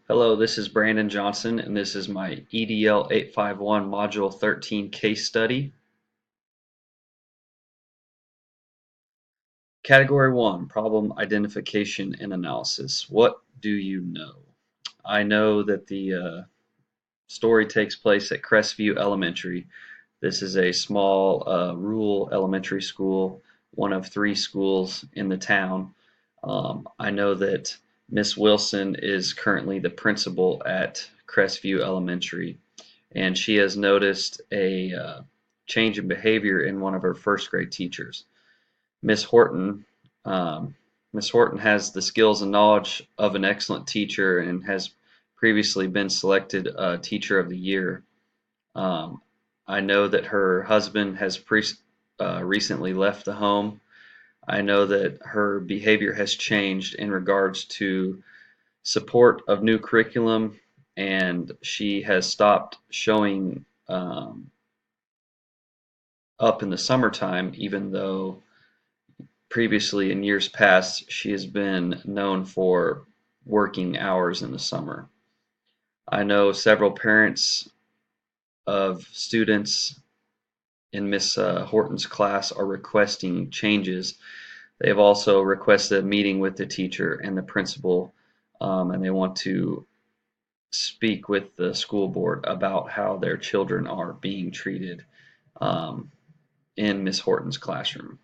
Hello, this is Brandon Johnson, and this is my EDL 851 Module 13 case study. Category 1, Problem Identification and Analysis. What do you know? I know that the story takes place at Crestview Elementary. This is a small rural elementary school, one of three schools in the town. I know that Miss Wilson is currently the principal at Crestview Elementary, and she has noticed a change in behavior in one of her first grade teachers. Miss Horton. Um, Miss Horton has the skills and knowledge of an excellent teacher and has previously been selected Teacher of the Year. Um, I know that her husband has recently left the home. I know that her behavior has changed in regards to support of new curriculum, and she has stopped showing up in the summertime, even though previously in years past she has been known for working hours in the summer. I know several parents of students in Miss Horton's class are requesting changes. They have also requested a meeting with the teacher and the principal, and they want to speak with the school board about how their children are being treated um, in Miss Horton's classroom.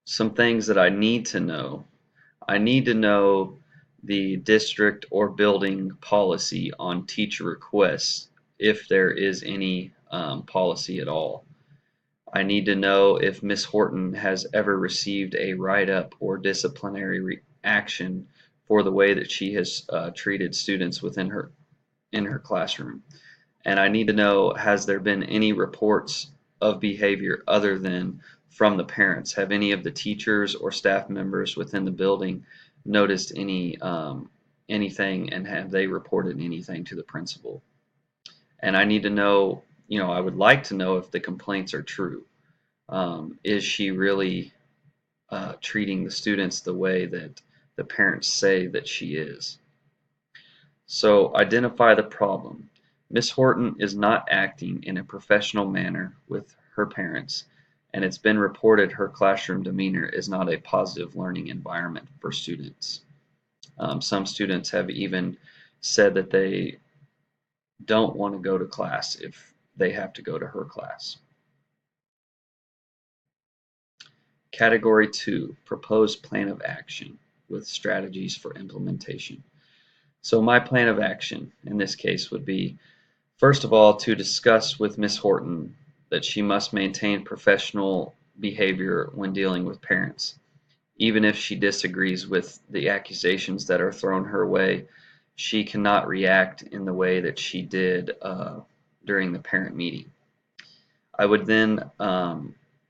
Some things that I need to know. I need to know the district or building policy on teacher requests, if there is any policy at all. I need to know if Miss Horton has ever received a write-up or disciplinary action for the way that she has treated students within her classroom. And I need to know, has there been any reports of behavior other than from the parents? Have any of the teachers or staff members within the building noticed anything, and have they reported anything to the principal? And I need to know, I would like to know if the complaints are true. Is she really treating the students the way that the parents say that she is? So identify the problem. Miss Horton is not acting in a professional manner with her parents, and it's been reported her classroom demeanor is not a positive learning environment for students. Some students have even said that they don't want to go to class if they have to go to her class. Category 2, Proposed Plan of Action with Strategies for Implementation. So my plan of action in this case would be, first of all, to discuss with Miss Horton that she must maintain professional behavior when dealing with parents. Even if she disagrees with the accusations that are thrown her way, she cannot react in the way that she did during the parent meeting. I would then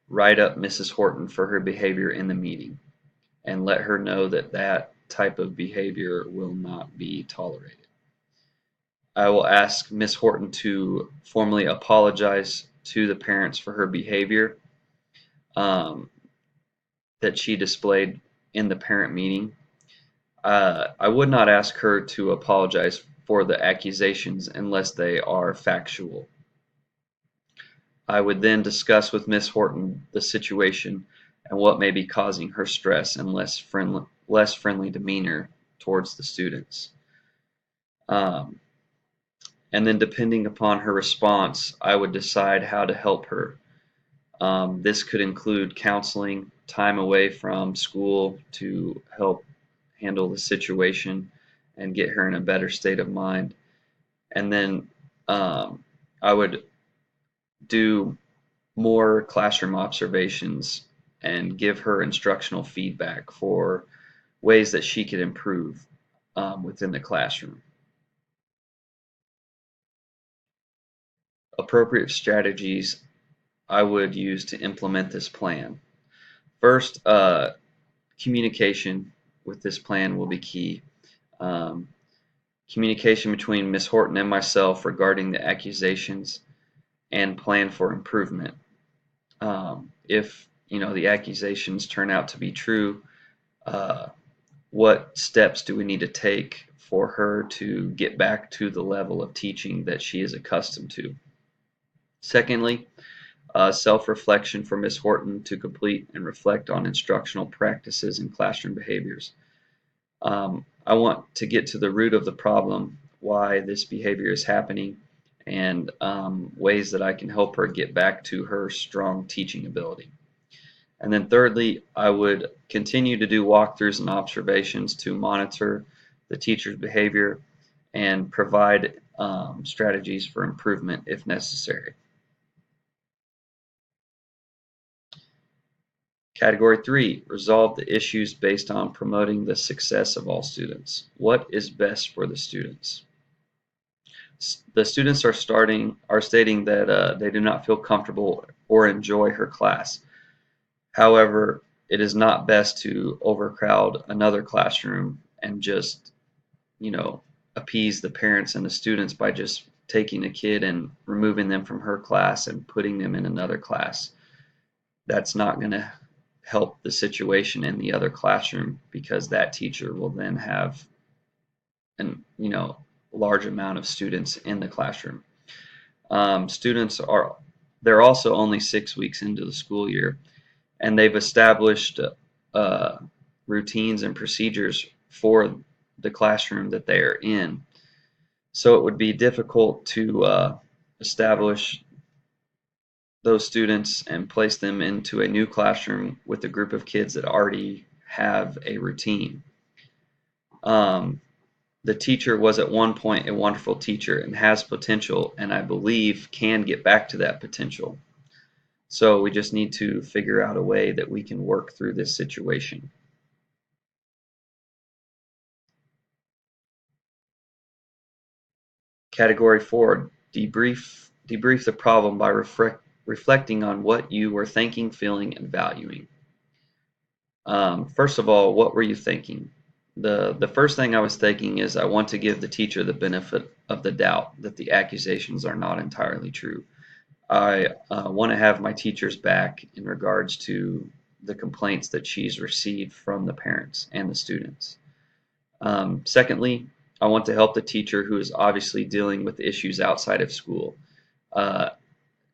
write up Mrs. Horton for her behavior in the meeting and let her know that that type of behavior will not be tolerated. I will ask Miss Horton to formally apologize to the parents for her behavior um, that she displayed in the parent meeting. I would not ask her to apologize for the accusations unless they are factual. I would then discuss with Miss Horton the situation and what may be causing her stress and less friendly demeanor towards the students. Um, and then depending upon her response, I would decide how to help her. This could include counseling, time away from school to help handle the situation and get her in a better state of mind. And then I would do more classroom observations and give her instructional feedback for ways that she could improve within the classroom. Appropriate strategies I would use to implement this plan. First, communication with this plan will be key. Um, Communication between Ms. Horton and myself regarding the accusations and plan for improvement. If the accusations turn out to be true, uh, what steps do we need to take for her to get back to the level of teaching that she is accustomed to? Secondly, self-reflection for Ms. Horton to complete and reflect on instructional practices and classroom behaviors. I want to get to the root of the problem, why this behavior is happening, and ways that I can help her get back to her strong teaching ability. And then thirdly, I would continue to do walkthroughs and observations to monitor the teacher's behavior and provide strategies for improvement if necessary. Category 3, resolve the issues based on promoting the success of all students. What is best for the students? The students are stating that they do not feel comfortable or enjoy her class. However, it is not best to overcrowd another classroom and just, appease the parents and the students by just taking a kid and removing them from her class and putting them in another class. That's not going to help the situation in the other classroom, because that teacher will then have an large amount of students in the classroom. They're also only 6 weeks into the school year, and they've established routines and procedures for the classroom that they are in. So it would be difficult to establish those students and place them into a new classroom with a group of kids that already have a routine. The teacher was at one point a wonderful teacher and has potential, and I believe can get back to that potential. So we just need to figure out a way that we can work through this situation. Category 4, debrief the problem by reflecting on what you were thinking, feeling, and valuing. First of all, what were you thinking? The first thing I was thinking is I want to give the teacher the benefit of the doubt that the accusations are not entirely true. I want to have my teachers back in regards to the complaints that she's received from the parents and the students. Secondly, I want to help the teacher who is obviously dealing with issues outside of school.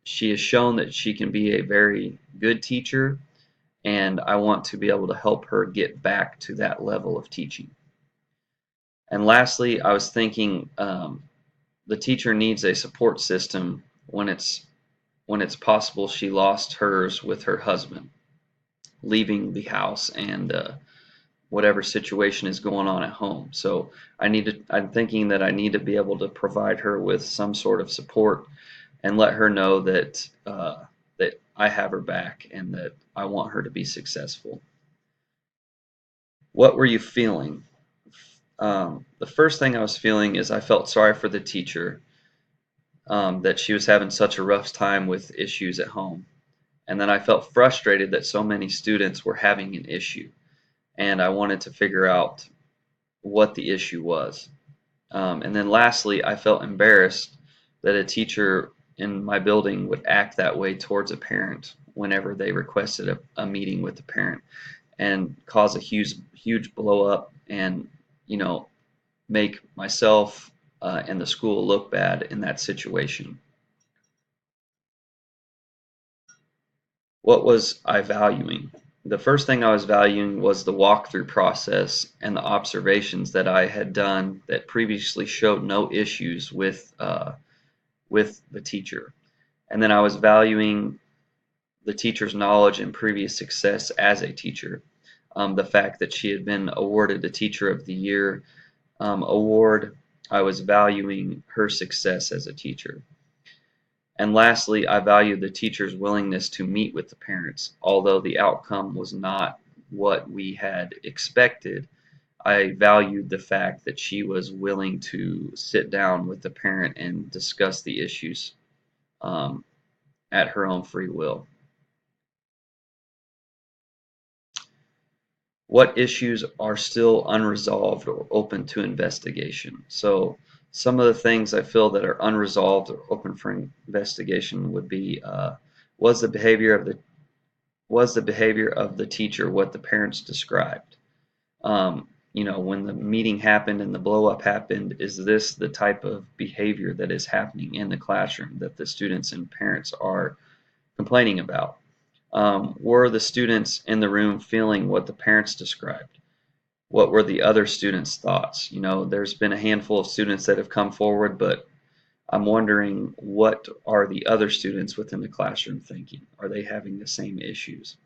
She has shown that she can be a very good teacher, and I want to be able to help her get back to that level of teaching. And lastly, I was thinking the teacher needs a support system when it's possible she lost hers with her husband leaving the house and whatever situation is going on at home. So I'm thinking that I need to be able to provide her with some sort of support and let her know that that I have her back and that I want her to be successful. What were you feeling? The first thing I was feeling is I felt sorry for the teacher, that she was having such a rough time with issues at home. And then I felt frustrated that so many students were having an issue, and I wanted to figure out what the issue was. And then lastly, I felt embarrassed that a teacher in my building would act that way towards a parent whenever they requested a meeting with the parent, and cause a huge blow up, and make myself and the school look bad in that situation. What was I valuing? The first thing I was valuing was the walkthrough process and the observations that I had done that previously showed no issues with the teacher. And then I was valuing the teacher's knowledge and previous success as a teacher. The fact that she had been awarded the Teacher of the Year award, I was valuing her success as a teacher. And lastly, I valued the teacher's willingness to meet with the parents. Although the outcome was not what we had expected, I valued the fact that she was willing to sit down with the parent and discuss the issues at her own free will. What issues are still unresolved or open to investigation? So some of the things I feel that are unresolved or open for investigation would be, was the behavior of the teacher what the parents described? when the meeting happened and the blow up happened, is this the type of behavior that is happening in the classroom that the students and parents are complaining about? Were the students in the room feeling what the parents described? What were the other students' thoughts? There's been a handful of students that have come forward, but I'm wondering, what are the other students within the classroom thinking? Are they having the same issues?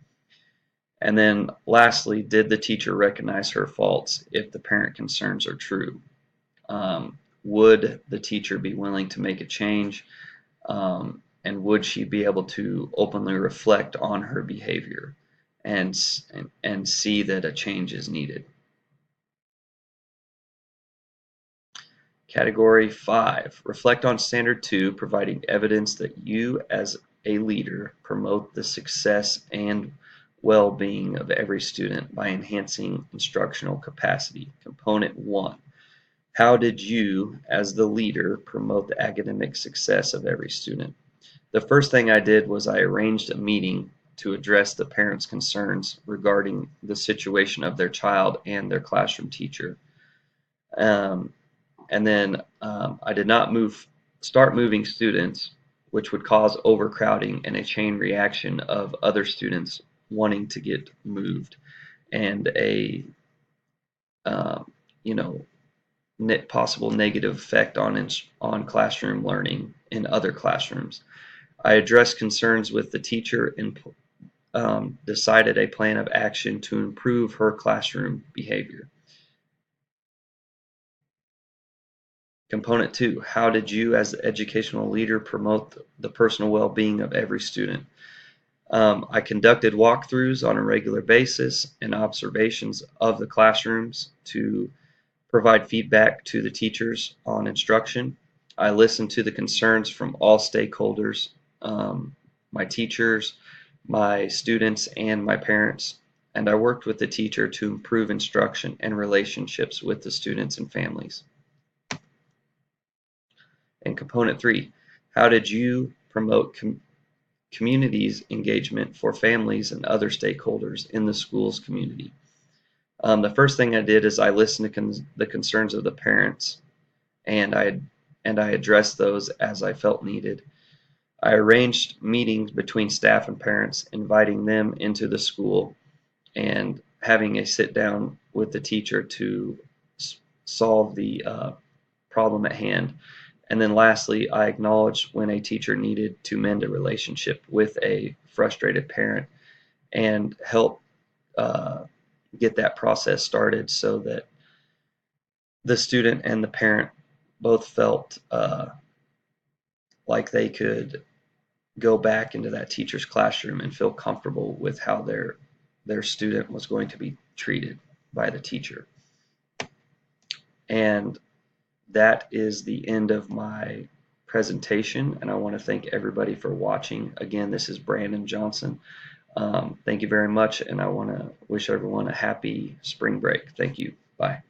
And then lastly, did the teacher recognize her faults if the parent concerns are true? Would the teacher be willing to make a change? And would she be able to openly reflect on her behavior and see that a change is needed? Category 5, reflect on standard 2, providing evidence that you as a leader promote the success and well-being of every student by enhancing instructional capacity. Component 1, how did you as the leader promote the academic success of every student? The first thing I did was I arranged a meeting to address the parents' concerns regarding the situation of their child and their classroom teacher. And then I did not start moving students, which would cause overcrowding and a chain reaction of other students wanting to get moved, and a you know possible negative effect on classroom learning in other classrooms. I addressed concerns with the teacher and decided a plan of action to improve her classroom behavior. Component 2, how did you as the educational leader promote the personal well-being of every student? I conducted walkthroughs on a regular basis and observations of the classrooms to provide feedback to the teachers on instruction. I listened to the concerns from all stakeholders, my teachers, my students, and my parents, and I worked with the teacher to improve instruction and relationships with the students and families. And component 3, how did you promote community's engagement for families and other stakeholders in the school's community? The first thing I did is I listened to the concerns of the parents, and I addressed those as I felt needed. I arranged meetings between staff and parents, inviting them into the school and having a sit down with the teacher to solve the problem at hand. And then lastly, I acknowledged when a teacher needed to mend a relationship with a frustrated parent and help get that process started so that the student and the parent both felt like they could go back into that teacher's classroom and feel comfortable with how their student was going to be treated by the teacher. And that is the end of my presentation, and I want to thank everybody for watching. Again, this is Brandon Johnson. Thank you very much, and I want to wish everyone a happy spring break. Thank you. Bye.